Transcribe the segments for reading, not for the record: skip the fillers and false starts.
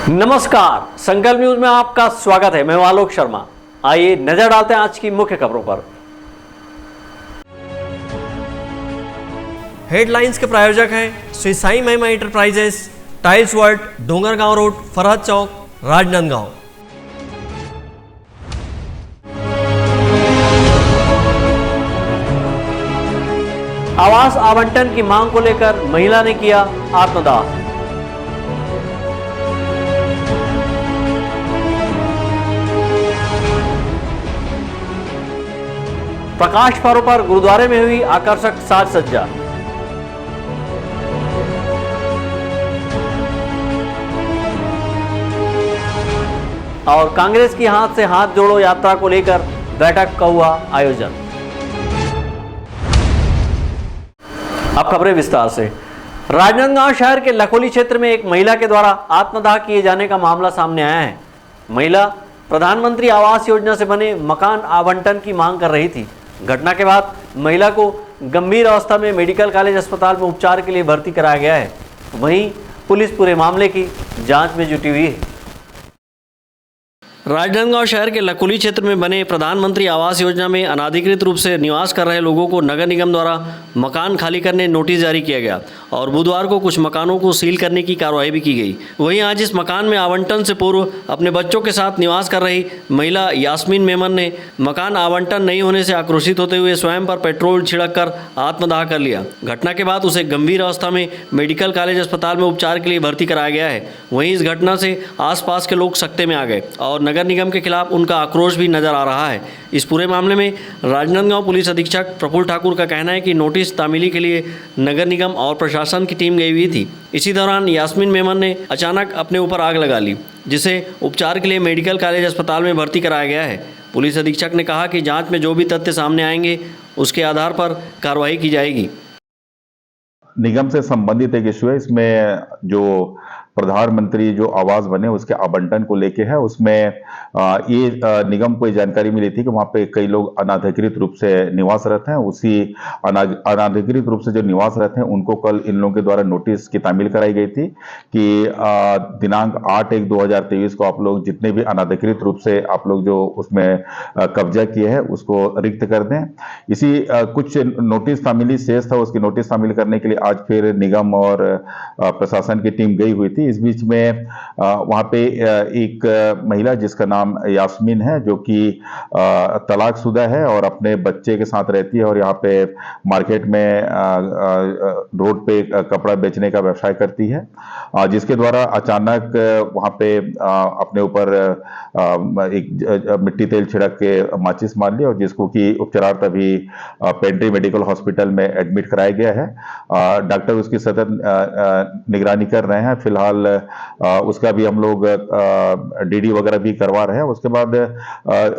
नमस्कार, संकल्प न्यूज में आपका स्वागत है। मैं आलोक शर्मा। आइए नजर डालते हैं आज की मुख्य खबरों पर। हेडलाइंस के प्रायोजक हैं Shri Sai Mahima enterprises, tiles world, Dongargaon road, Farhad Chowk, Rajnandgaon. आवास आवंटन की मांग को लेकर महिला ने किया आत्मदाह। प्रकाश पर्व पर गुरुद्वारे में हुई आकर्षक साज सज्जा। और कांग्रेस की हाथ से हाथ जोड़ो यात्रा को लेकर बैठक का हुआ आयोजन। अब खबरें विस्तार से। राजनांदगांव शहर के लखोली क्षेत्र में एक महिला के द्वारा आत्मदाह किए जाने का मामला सामने आया है। महिला प्रधानमंत्री आवास योजना से बने मकान आवंटन की मांग कर रही थी। घटना के बाद महिला को गंभीर अवस्था में मेडिकल कॉलेज अस्पताल में उपचार के लिए भर्ती कराया गया है। वहीं पुलिस पूरे मामले की जांच में जुटी हुई है। राजनांदगांव शहर के लखोली क्षेत्र में बने प्रधानमंत्री आवास योजना में अनाधिकृत रूप से निवास कर रहे लोगों को नगर निगम द्वारा मकान खाली करने नोटिस जारी किया गया और बुधवार को कुछ मकानों को सील करने की कार्रवाई भी की गई। वहीं आज इस मकान में आवंटन से पूर्व अपने बच्चों के साथ निवास कर रही महिला यास्मीन मेमन ने मकान आवंटन नहीं होने से आक्रोशित होते हुए स्वयं पर पेट्रोल छिड़क कर आत्मदाह कर लिया। घटना के बाद उसे गंभीर अवस्था में मेडिकल कॉलेज अस्पताल में उपचार के लिए भर्ती कराया गया है। वहीं इस घटना से आसपास के लोग सकते में आ गए और नगर निगम के खिलाफ उनका आक्रोश भी नजर आ रहा है। इस पूरे मामले में राजनांदगांव पुलिस अधीक्षक प्रफुल्ल ठाकुर का कहना है कि नोटिस तामीली के लिए नगर निगम और प्रशासन की टीम गई हुई थी। इसी दौरान यास्मीन मेमन ने अचानक अपने ऊपर आग लगा ली, जिसे उपचार के लिए मेडिकल कॉलेज अस्पताल में भर्ती कराया गया है। पुलिस अधीक्षक ने कहा कि जांच में जो भी तथ्य सामने आएंगे उसके आधार पर कार्रवाई की जाएगी। निगम से संबंधित एक इशू है। इसमें जो प्रधानमंत्री जो आवास बने उसके आवंटन को लेके है, उसमें ये निगम को जानकारी मिली थी कि वहाँ पे कई लोग अनाधिकृत रूप से निवास रहते हैं। उसी अनाधिकृत रूप से जो निवास रहते हैं उनको कल इन लोगों के द्वारा नोटिस की तामील कराई गई थी कि दिनांक 8/1/2023 को आप लोग जितने भी अनाधिकृत रूप से आप लोग जो उसमें कब्जा किए हैं उसको रिक्त कर दें। इसी कुछ नोटिस तामीली शेष था, उसकी नोटिस तामील करने के लिए आज फिर निगम और प्रशासन की टीम गई हुई थी। इस बीच में वहां पे एक महिला जिसका नाम यास्मीन है, जो कि तलाकशुदा है और अपने बच्चे के साथ रहती है और यहाँ पे मार्केट में रोड पे कपड़ा बेचने का व्यवसाय करती है, जिसके द्वारा अचानक वहां पे अपने ऊपर एक मिट्टी तेल छिड़क के माचिस मार लिया और जिसको कि उपचारार्थ अभी पेंट्री मेडिकल हॉस्पिटल में एडमिट कराया गया है। डॉक्टर उसकी सतत निगरानी कर रहे हैं। फिलहाल उसका भी हम लोग डीडी वगैरह भी करवा रहे हैं। उसके बाद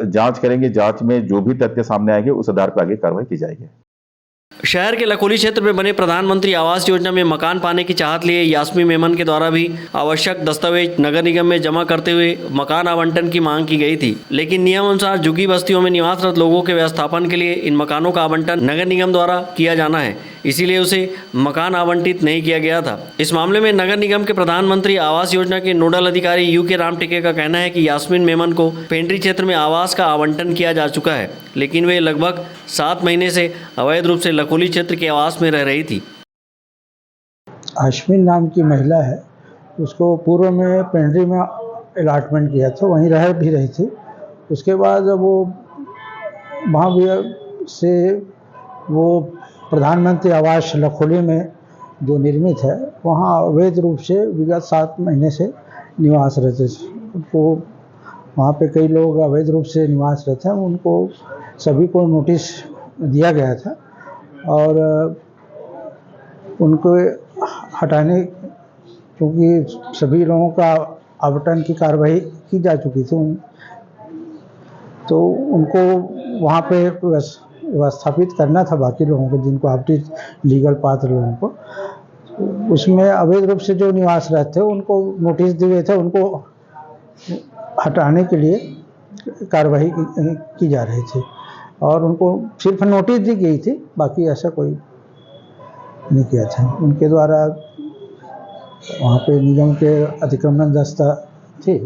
जांच करेंगे। जांच में जो भी तथ्य सामने आएंगे उस आधार पर आगे कार्रवाई की जाएगी। शहर के लखोली क्षेत्र में बने प्रधानमंत्री आवास योजना में मकान पाने की चाहत लिए यास्मीन मेमन के द्वारा भी आवश्यक दस्तावेज नगर निगम में जमा करते हुए मकान आवंटन की मांग की गई थी, लेकिन नियम अनुसार झुग्गी बस्तियों में निवासरत लोगों के व्यवस्थापन के लिए इन मकानों का आवंटन नगर निगम द्वारा किया जाना है, इसीलिए उसे मकान आवंटित नहीं किया गया था। इस मामले में नगर निगम के प्रधानमंत्री आवास योजना के नोडल अधिकारी यूके रामटेके का कहना है कि यास्मीन मेमन को पेंट्री क्षेत्र में आवास का आवंटन किया जा चुका है, लेकिन वे लगभग 7 महीने से अवैध रूप से लखोली क्षेत्र के आवास में रह रही थी। यास्मीन नाम की महिला है, उसको पूर्व में पेंट्री में अलॉटमेंट किया था, वहीं रह भी रही थी। उसके बाद वो वहाँ भी से वो प्रधानमंत्री आवास लखोली में जो निर्मित है वहाँ अवैध रूप से विगत 7 महीने से निवास रहते थे। उनको वहाँ पे कई लोग अवैध रूप से निवास रहते हैं, उनको सभी को नोटिस दिया गया था और उनको हटाने, क्योंकि सभी लोगों का आवंटन की कार्रवाई की जा चुकी थी, तो उनको वहाँ पे व्यवस्थापित करना था बाकी लोगों को जिनको आवंटित लीगल पात्र लोगों को। उसमें अवैध रूप से जो निवास रहते उनको नोटिस दिए थे, उनको हटाने के लिए कार्रवाई की जा रही थी और उनको सिर्फ नोटिस दी गई थी, बाकी ऐसा कोई नहीं किया था। उनके द्वारा वहाँ पे निगम के अतिक्रमण जी।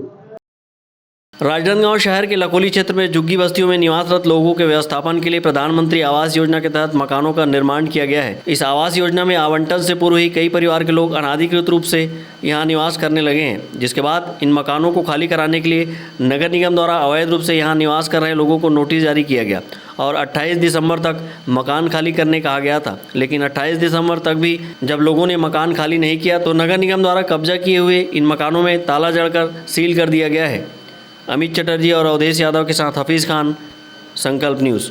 राजनांदगांव शहर के लकोली क्षेत्र में झुग्गी बस्तियों में निवासरत लोगों के व्यवस्थापन के लिए प्रधानमंत्री आवास योजना के तहत मकानों का निर्माण किया गया है। इस आवास योजना में आवंटन से पूर्व ही कई परिवार के लोग अनाधिकृत रूप से यहां निवास करने लगे हैं, जिसके बाद इन मकानों को खाली कराने के लिए नगर निगम द्वारा अवैध रूप से यहां निवास कर रहे लोगों को नोटिस जारी किया गया और 28 दिसंबर तक मकान खाली करने कहा गया था। लेकिन 28 दिसंबर तक भी जब लोगों ने मकान खाली नहीं किया तो नगर निगम द्वारा कब्जा किए हुए इन मकानों में ताला जड़कर सील कर दिया गया है। अमित चटर्जी और अवधेश यादव के साथ हफीज़ खान, संकल्प न्यूज़।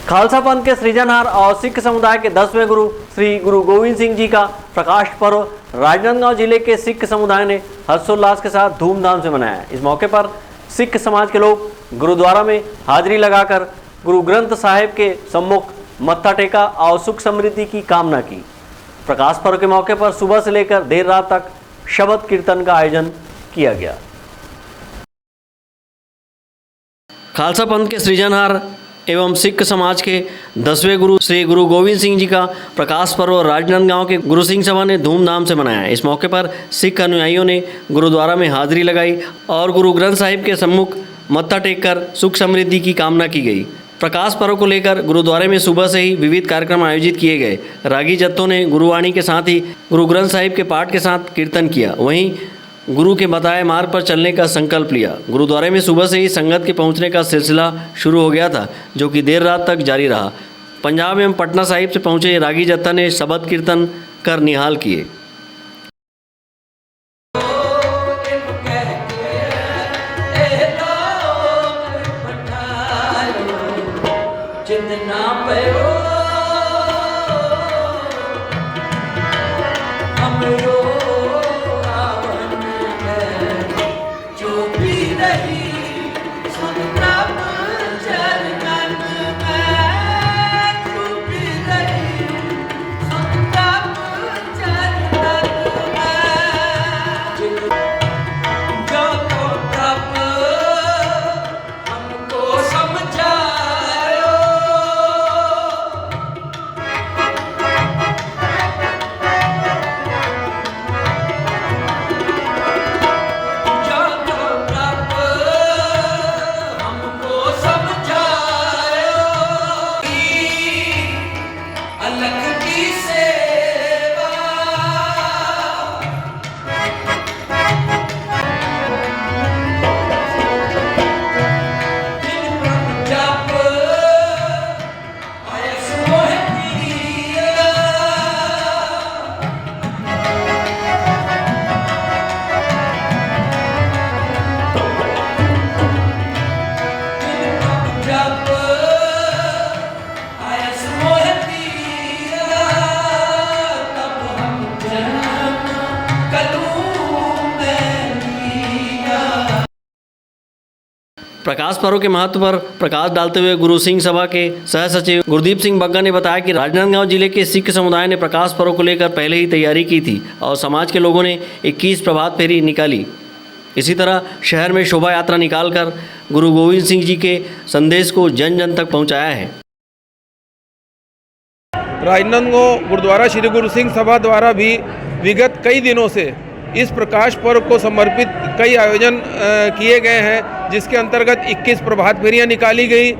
खालसा पंथ के सृजनहार और सिख समुदाय के 10वें गुरु श्री गुरु गोविंद सिंह जी का प्रकाश पर्व राजनांदगांव जिले के सिख समुदाय ने हर्षोल्लास के साथ धूमधाम से मनाया। इस मौके पर सिख समाज के लोग गुरुद्वारा में हाजिरी लगाकर गुरु ग्रंथ साहिब के सम्मुख मत्था टेका और सुख समृद्धि की कामना की। प्रकाश पर्व के मौके पर सुबह से लेकर देर रात तक शबद कीर्तन का आयोजन किया गया। खालसा पंथ के सृजनहार एवं सिख समाज के 10वें गुरु श्री गुरु गोविंद सिंह जी का प्रकाश पर्व राजनांदगांव के गुरु सिंह सभा ने धूमधाम से मनाया। इस मौके पर सिख अनुयायियों ने गुरुद्वारा में हाजिरी लगाई और गुरु ग्रंथ साहिब के सम्मुख मत्था टेककर सुख समृद्धि की कामना की गई। प्रकाश पर्व को लेकर गुरुद्वारे में सुबह से ही विविध कार्यक्रम आयोजित किए गए। रागी जत्थों ने गुरुवाणी के साथ ही गुरु ग्रंथ साहिब के पाठ के साथ कीर्तन किया। वहीं गुरु के बताए मार्ग पर चलने का संकल्प लिया। गुरुद्वारे में सुबह से ही संगत के पहुंचने का सिलसिला शुरू हो गया था, जो कि देर रात तक जारी रहा। पंजाब एवं पटना साहिब से पहुंचे रागी जत्था ने शबद कीर्तन कर निहाल किए। प्रकाश पर्व के महत्व पर प्रकाश डालते हुए गुरु सिंह सभा के सह सचिव गुरदीप सिंह बग्गा ने बताया कि राजनांदगांव जिले के सिख समुदाय ने प्रकाश पर्व को लेकर पहले ही तैयारी की थी और समाज के लोगों ने 21 प्रभात फेरी निकाली। इसी तरह शहर में शोभा यात्रा निकालकर गुरु गोविंद सिंह जी के संदेश को जन जन तक पहुंचाया है। राजनांदगांव गुरुद्वारा श्री गुरु सिंह सभा द्वारा भी विगत कई दिनों से इस प्रकाश पर्व को समर्पित कई आयोजन किए गए हैं, जिसके अंतर्गत 21 प्रभात फेरियां निकाली गई।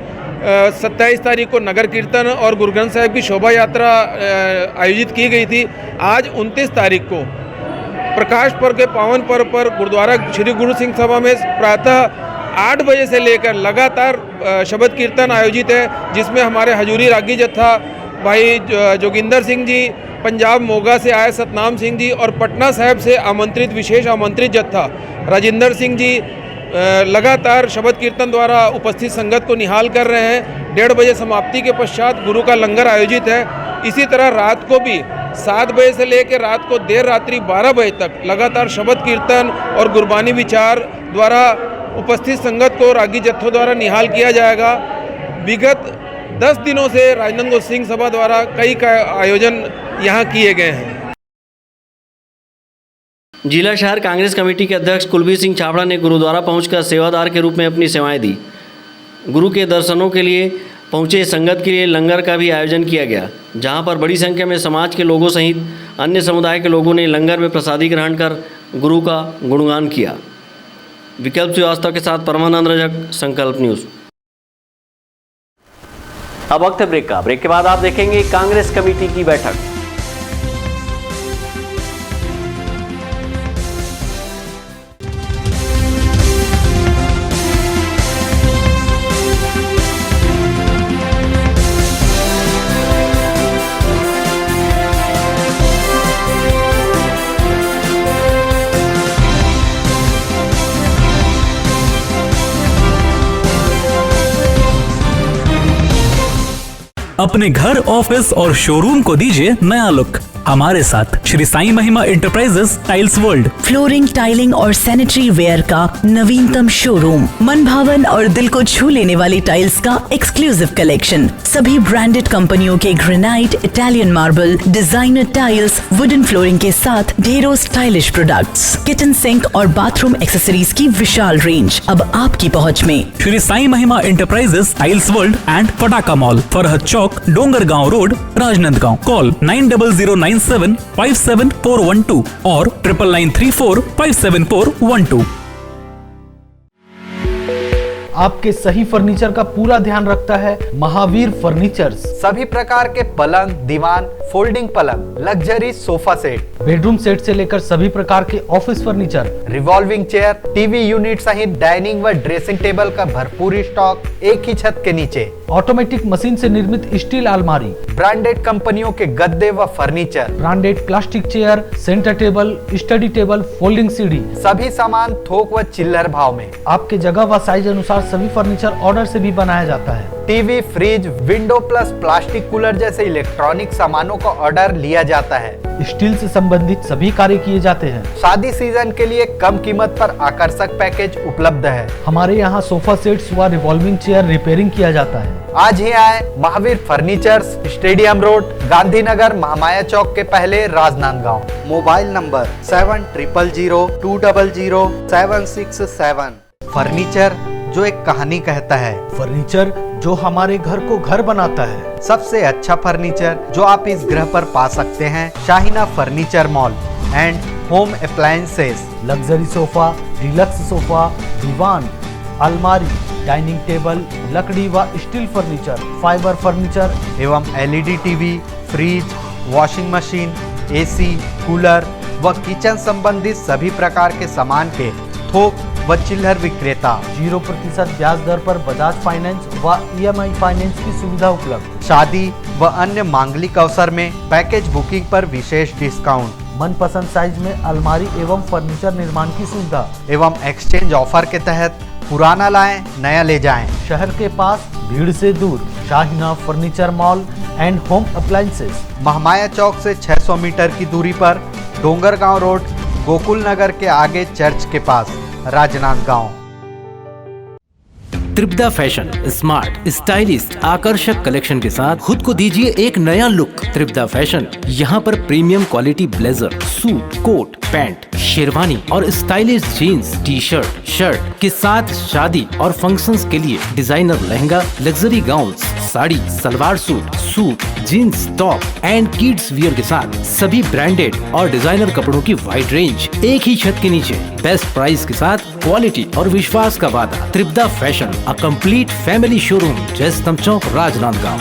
27 तारीख को नगर कीर्तन और गुरु ग्रंथ साहिब की शोभा यात्रा आयोजित की गई थी। आज 29 तारीख को प्रकाश पर्व के पावन पर्व पर गुरुद्वारा श्री गुरु सिंह सभा में प्रातः 8 बजे से लेकर लगातार शबद कीर्तन आयोजित है, जिसमें हमारे हजूरी रागी जत्था भाई जोगिंदर सिंह जी, पंजाब मोगा से आए सतनाम सिंह जी और पटना साहिब से आमंत्रित विशेष आमंत्रित जत्था राजेंद्र सिंह जी लगातार शबद कीर्तन द्वारा उपस्थित संगत को निहाल कर रहे हैं। 1:30 बजे समाप्ति के पश्चात गुरु का लंगर आयोजित है। इसी तरह रात को भी 7 बजे से लेकर रात को देर रात्रि 12 बजे तक लगातार शबद कीर्तन और गुरबानी विचार द्वारा उपस्थित संगत को रागी जत्थों द्वारा निहाल किया जाएगा। विगत 10 दिनों से राजनांदगांव सिंह सभा द्वारा कई आयोजन यहाँ किए गए हैं। जिला शहर कांग्रेस कमेटी के अध्यक्ष कुलबीर सिंह छाबड़ा ने गुरुद्वारा पहुंचकर सेवादार के रूप में अपनी सेवाएं दी। गुरु के दर्शनों के लिए पहुँचे संगत के लिए लंगर का भी आयोजन किया गया, जहां पर बड़ी संख्या में समाज के लोगों सहित अन्य समुदाय के लोगों ने लंगर में प्रसादी ग्रहण कर गुरु का गुणगान किया। विकल्प श्रीवास्तव के साथ परमानंद रजक, संकल्प न्यूज़। अब वक्त है ब्रेक का। ब्रेक के बाद आप देखेंगे कांग्रेस कमेटी की बैठक। अपने घर, ऑफिस और शोरूम को दीजिए नया लुक हमारे साथ Shri Sai Mahima enterprises tiles world. Flooring, tiling और सैनिटरी वेयर का नवीनतम शोरूम, मन भावन और दिल को छू लेने वाली टाइल्स का एक्सक्लूसिव कलेक्शन, सभी ब्रांडेड कंपनियों के granite, Italian marble, designer tiles, wooden flooring के साथ ढेरों स्टाइलिश प्रोडक्ट्स, किचन सिंक और बाथरूम एक्सेसरीज की विशाल रेंज अब आपकी पहुंच में। Shri Sai Mahima enterprises tiles world and Pataka mall, Farhad Chowk, Dongargaon road, Rajnandgaon. Call 9009757412 और 9994574112। आपके सही फर्नीचर का पूरा ध्यान रखता है महावीर फर्नीचर्स। सभी प्रकार के पलंग, दीवान, फोल्डिंग पलंग, luxury sofa set, bedroom set से लेकर सभी प्रकार के office furniture, revolving chair, TV unit सहित डाइनिंग व ड्रेसिंग टेबल का भरपूर स्टॉक एक ही छत के नीचे। ऑटोमेटिक मशीन से निर्मित स्टील अलमारी, ब्रांडेड कंपनियों के गद्दे व furniture, branded plastic chair, centre table, study table, folding सीढ़ी, सभी सामान थोक व चिल्लर भाव में। आपके जगह व साइज अनुसार सभी फर्नीचर ऑर्डर से भी बनाया जाता है। TV, fridge, window plus plastic cooler जैसे इलेक्ट्रॉनिक सामानों का ऑर्डर लिया जाता है। स्टील से संबंधित सभी कार्य किए जाते हैं। शादी सीजन के लिए कम कीमत पर आकर्षक पैकेज उपलब्ध है। हमारे यहाँ सोफा सेट्स व रिवॉल्विंग चेयर रिपेयरिंग किया जाता है। आज ही आए Mahavir furnitures, stadium road, Gandhinagar, Mahamaya Chowk के पहले, राजनांदगांव। Mobile number 7000200767। फर्नीचर जो एक कहानी कहता है, फर्नीचर जो हमारे घर को घर बनाता है। सबसे अच्छा फर्नीचर जो आप इस ग्रह पर पा सकते हैं, Shahina furniture mall and home appliances. Luxury sofa, deluxe sofa, दीवान, अलमारी, डाइनिंग टेबल, लकड़ी व स्टील फर्नीचर, फाइबर फर्नीचर एवं LED TV, fridge, washing machine, AC, cooler व किचन संबंधित सभी प्रकार के सामान के थोक व चिल्लर विक्रेता। 0% ब्याज दर पर बजाज फाइनेंस व EMI फाइनेंस की सुविधा उपलब्ध। शादी व अन्य मांगलिक अवसर में पैकेज बुकिंग पर विशेष डिस्काउंट। मनपसंद साइज में अलमारी एवं फर्नीचर निर्माण की सुविधा एवं एक्सचेंज ऑफर के तहत पुराना लाएं, नया ले जाएं। शहर के पास, भीड़ से दूर, Shahina furniture mall and home appliances. Mahamaya Chowk से 600 मीटर की दूरी पर, डोंगरगांव रोड, गोकुल नगर के आगे चर्च के पास, राजनांदगांव। त्रिपदा फैशन स्मार्ट, स्टाइलिश, आकर्षक कलेक्शन के साथ खुद को दीजिए एक नया लुक। त्रिपदा फैशन यहाँ पर premium quality blazer, suit, coat, pant, sherwani और stylish jeans, T shirt, shirt के साथ शादी और फंक्शंस के लिए designer lehenga, luxury gowns, sari, salwar suit, suit, jeans, top and kids wear के साथ सभी ब्रांडेड और डिजाइनर कपड़ों की वाइड रेंज एक ही छत के नीचे। बेस्ट प्राइस के साथ क्वालिटी और विश्वास का वादा। Tripada fashion, a complete family showroom, Jaistambh Chowk, Rajnandgaon.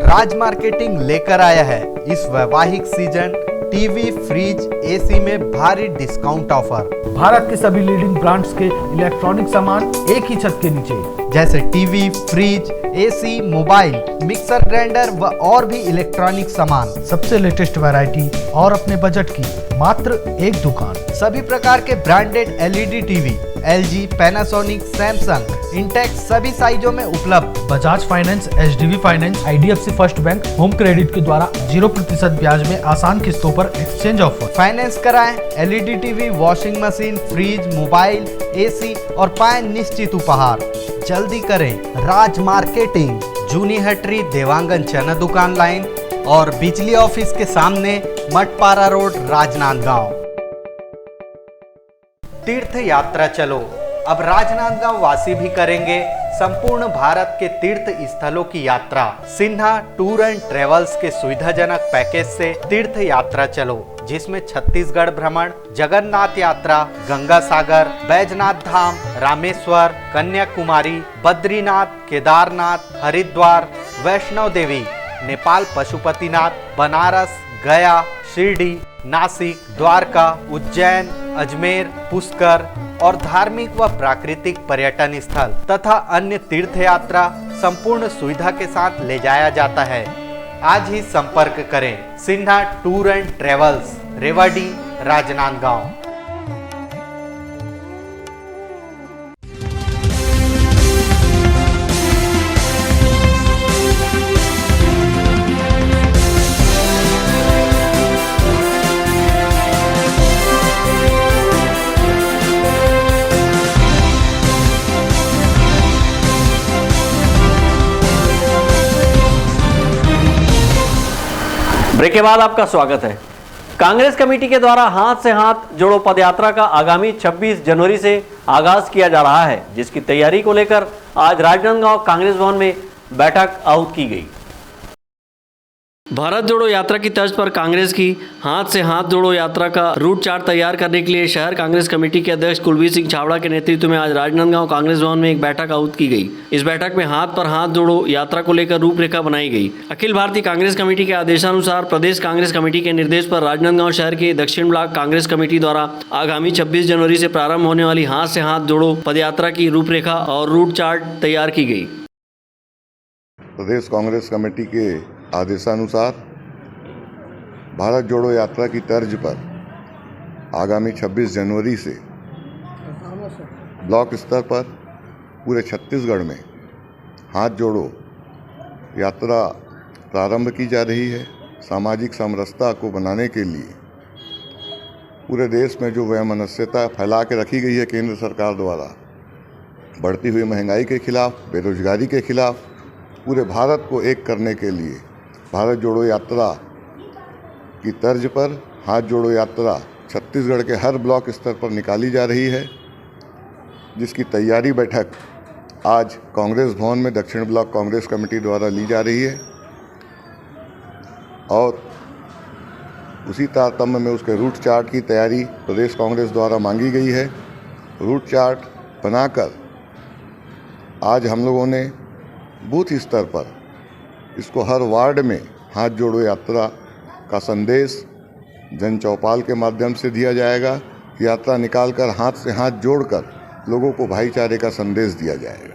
Raj marketing लेकर आया है इस वैवाहिक सीजन टीवी, फ्रिज, एसी में भारी डिस्काउंट ऑफर। भारत के सभी लीडिंग ब्रांड्स के इलेक्ट्रॉनिक सामान एक ही छत के नीचे, जैसे TV, fridge, AC, mobile, mixer grinder व और भी इलेक्ट्रॉनिक सामान। सबसे लेटेस्ट वैरायटी और अपने बजट की मात्र एक दुकान। सभी प्रकार के branded LED TV, LG, Panasonic, Samsung, Intex सभी साइजों में उपलब्ध। Bajaj finance, HDB finance, IDFC first bank, home credit के द्वारा 0% ब्याज में आसान किस्तों पर एक्सचेंज ऑफर। फाइनेंस कराएं, LED TV, washing machine, fridge, mobile, AC और पाएं निश्चित उपहार। जल्दी करें, राज मार्केटिंग, जूनी हटरी, देवांगन चना दुकान लाइन और बिजली ऑफिस के सामने, मटपारा रोड, राजनांदगांव। तीर्थ यात्रा चलो, अब राजनांदगांव वासी भी करेंगे संपूर्ण भारत के तीर्थ स्थलों की यात्रा। सिन्हा टूर एंड ट्रेवल्स के सुविधाजनक पैकेज से तीर्थ यात्रा चलो, जिसमें छत्तीसगढ़ भ्रमण, जगन्नाथ यात्रा, गंगा सागर, बैजनाथ धाम, रामेश्वर, कन्याकुमारी, बद्रीनाथ, केदारनाथ, हरिद्वार, वैष्णो देवी, नेपाल पशुपतिनाथ, बनारस, गया, शिरडी, नासिक, द्वारका, उज्जैन, अजमेर, पुष्कर और धार्मिक व प्राकृतिक पर्यटन स्थल तथा अन्य तीर्थ यात्रा संपूर्ण सुविधा के साथ ले जाया जाता है। आज ही संपर्क करें Sinha tour and travels, Rewari, Rajnandgaon. Break के बाद आपका स्वागत है। कांग्रेस कमेटी के द्वारा हाथ से हाथ जोड़ो पदयात्रा का आगामी 26 जनवरी से आगाज किया जा रहा है, जिसकी तैयारी को लेकर आज राजनांदगांव कांग्रेस भवन में बैठक आहूत की गई। भारत जोड़ो यात्रा की तर्ज पर कांग्रेस की हाथ से हाथ जोड़ो यात्रा का रूट चार्ट तैयार करने के लिए शहर कांग्रेस कमेटी के अध्यक्ष कुलबीर सिंह छाबड़ा के नेतृत्व में आज राजनांदगांव कांग्रेस भवन में एक बैठक आहूत की गई। इस बैठक में हाथ पर हाथ जोड़ो यात्रा को लेकर रूपरेखा बनाई गई। अखिल भारतीय कांग्रेस कमेटी के आदेशानुसार प्रदेश कांग्रेस कमेटी के निर्देश पर राजनांदगांव शहर के दक्षिण ब्लॉक कांग्रेस कमेटी द्वारा आगामी 26 जनवरी से प्रारंभ होने वाली हाथ से हाथ जोड़ो पदयात्रा की रूपरेखा और रूट चार्ट तैयार की गई। प्रदेश कांग्रेस कमेटी के आदेशानुसार भारत जोड़ो यात्रा की तर्ज पर आगामी 26 जनवरी से ब्लॉक स्तर पर पूरे छत्तीसगढ़ में हाथ जोड़ो यात्रा प्रारंभ की जा रही है। सामाजिक समरसता को बनाने के लिए पूरे देश में जो वैमनस्यता फैला के रखी गई है केंद्र सरकार द्वारा, बढ़ती हुई महंगाई के खिलाफ, बेरोजगारी के खिलाफ, पूरे भारत को एक करने के लिए भारत जोड़ो यात्रा की तर्ज पर हाथ जोड़ो यात्रा छत्तीसगढ़ के हर ब्लॉक स्तर पर निकाली जा रही है, जिसकी तैयारी बैठक आज कांग्रेस भवन में दक्षिण ब्लॉक कांग्रेस कमेटी द्वारा ली जा रही है और उसी तारतम्य में उसके रूट चार्ट की तैयारी प्रदेश कांग्रेस द्वारा मांगी गई है। रूट चार्ट बनाकर आज हम लोगों ने बूथ स्तर पर इसको हर वार्ड में हाथ जोड़ो यात्रा का संदेश जन चौपाल के माध्यम से दिया जाएगा। यात्रा निकालकर हाथ से हाथ जोड़कर लोगों को भाईचारे का संदेश दिया जाएगा।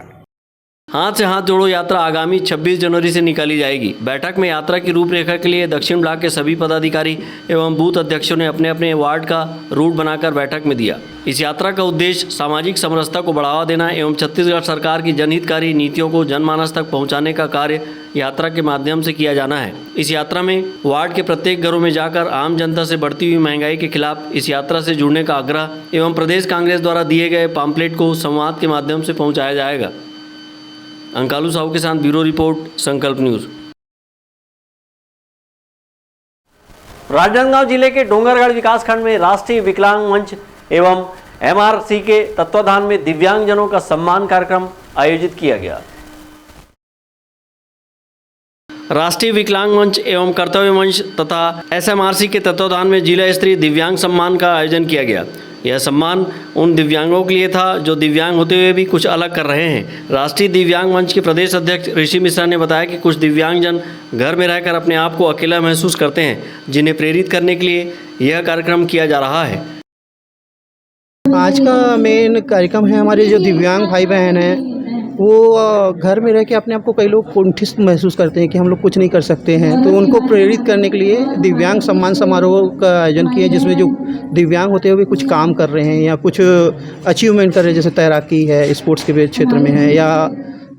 हाथ से हाथ जोड़ो यात्रा आगामी 26 जनवरी से निकाली जाएगी। बैठक में यात्रा की रूपरेखा के लिए दक्षिण ब्लॉक के सभी पदाधिकारी एवं बूथ अध्यक्षों ने अपने अपने वार्ड का रूट बनाकर बैठक में दिया। इस यात्रा का उद्देश्य सामाजिक समरसता को बढ़ावा देना एवं छत्तीसगढ़ सरकार की जनहितकारी नीतियों को जनमानस तक पहुँचाने का कार्य यात्रा के माध्यम से किया जाना है। इस यात्रा में वार्ड के प्रत्येक घरों में जाकर आम जनता से बढ़ती हुई महंगाई के खिलाफ इस यात्रा से जुड़ने का आग्रह एवं प्रदेश कांग्रेस द्वारा दिए गए पम्पलेट को संवाद के माध्यम से पहुँचाया जाएगा। अंकालू साहू के साथ ब्यूरो रिपोर्ट, संकल्प न्यूज। राजनांदगांव जिले के डोंगरगढ़ विकासखंड में राष्ट्रीय विकलांग मंच एवं एमआरसी के तत्वाधान में दिव्यांगजनों का सम्मान कार्यक्रम आयोजित किया गया। राष्ट्रीय विकलांग मंच एवं कर्तव्य मंच तथा एसएमआरसी के तत्वाधान में जिला स्तरीय दिव्यांग सम्मान का आयोजन किया गया। यह सम्मान उन दिव्यांगों के लिए था जो दिव्यांग होते हुए भी कुछ अलग कर रहे हैं। राष्ट्रीय दिव्यांग मंच के प्रदेश अध्यक्ष ऋषि मिश्रा ने बताया कि कुछ दिव्यांगजन घर में रहकर अपने आप को अकेला महसूस करते हैं, जिन्हें प्रेरित करने के लिए यह कार्यक्रम किया जा रहा है। आज का मेन कार्यक्रम है, हमारे जो दिव्यांग भाई बहन हैं वो घर में रह के अपने आप को कई लोग कुंठित महसूस करते हैं कि हम लोग कुछ नहीं कर सकते हैं, तो उनको प्रेरित करने के लिए दिव्यांग सम्मान समारोह का आयोजन किया, जिसमें जो दिव्यांग होते हुए कुछ काम कर रहे हैं या कुछ अचीवमेंट कर रहे हैं, जैसे तैराकी है, स्पोर्ट्स के क्षेत्र में है या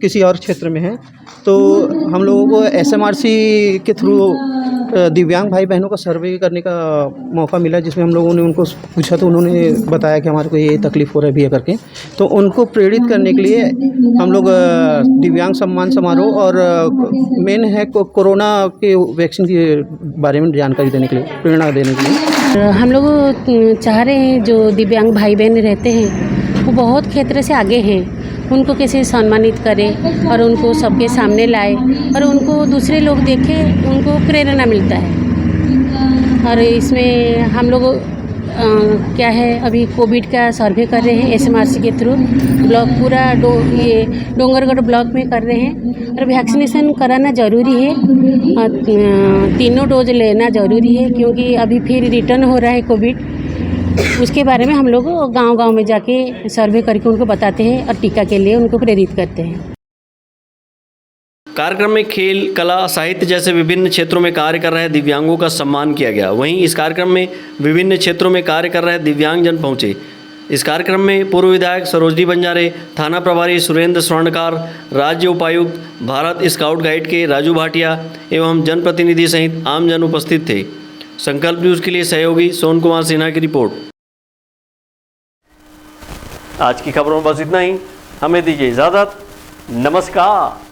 किसी और क्षेत्र में है, तो हम लोगों को एसएमआरसी के थ्रू दिव्यांग भाई बहनों का सर्वे करने का मौका मिला, जिसमें हम लोगों ने उनको पूछा तो उन्होंने बताया कि हमारे को ये तकलीफ़ हो रहा है भैया करके। तो उनको प्रेरित करने के लिए हम लोग दिव्यांग सम्मान समारोह और मेन है कोरोना के वैक्सीन के बारे में जानकारी देने के लिए, प्रेरणा देने के लिए हम लोग चाह रहे हैं जो दिव्यांग भाई बहन रहते हैं बहुत क्षेत्र से आगे हैं, उनको कैसे सम्मानित करें और उनको सबके सामने लाए और उनको दूसरे लोग देखें, उनको प्रेरणा मिलता है। और इसमें हम लोग क्या है, अभी कोविड का सर्वे कर रहे हैं SMRC के थ्रू, ब्लॉक पूरा ये डोंगरगढ़ ब्लॉक में कर रहे हैं। और वैक्सीनेशन कराना ज़रूरी है, तीनों डोज लेना ज़रूरी है, क्योंकि अभी फिर रिटर्न हो रहा है कोविड। उसके बारे में हम लोग गांव-गांव में जाके सर्वे करके उनको बताते हैं और टीका के लिए उनको प्रेरित करते हैं। कार्यक्रम में खेल, कला, साहित्य जैसे विभिन्न क्षेत्रों में कार्य कर रहे दिव्यांगों का सम्मान किया गया। वहीं इस कार्यक्रम में विभिन्न क्षेत्रों में कार्य कर रहे दिव्यांगजन पहुंचे। इस कार्यक्रम में पूर्व विधायक सरोजनी बंजारे, थाना प्रभारी सुरेंद्र स्वर्णकार, राज्य उपायुक्त, भारत स्काउट गाइड के राजू भाटिया एवं जनप्रतिनिधि सहित आमजन उपस्थित थे। संकल्प न्यूज़ के लिए सहयोगी सोन कुमार सिन्हा की रिपोर्ट। आज की खबरों में बस इतना ही। हमें दीजिए इजाज़त। नमस्कार।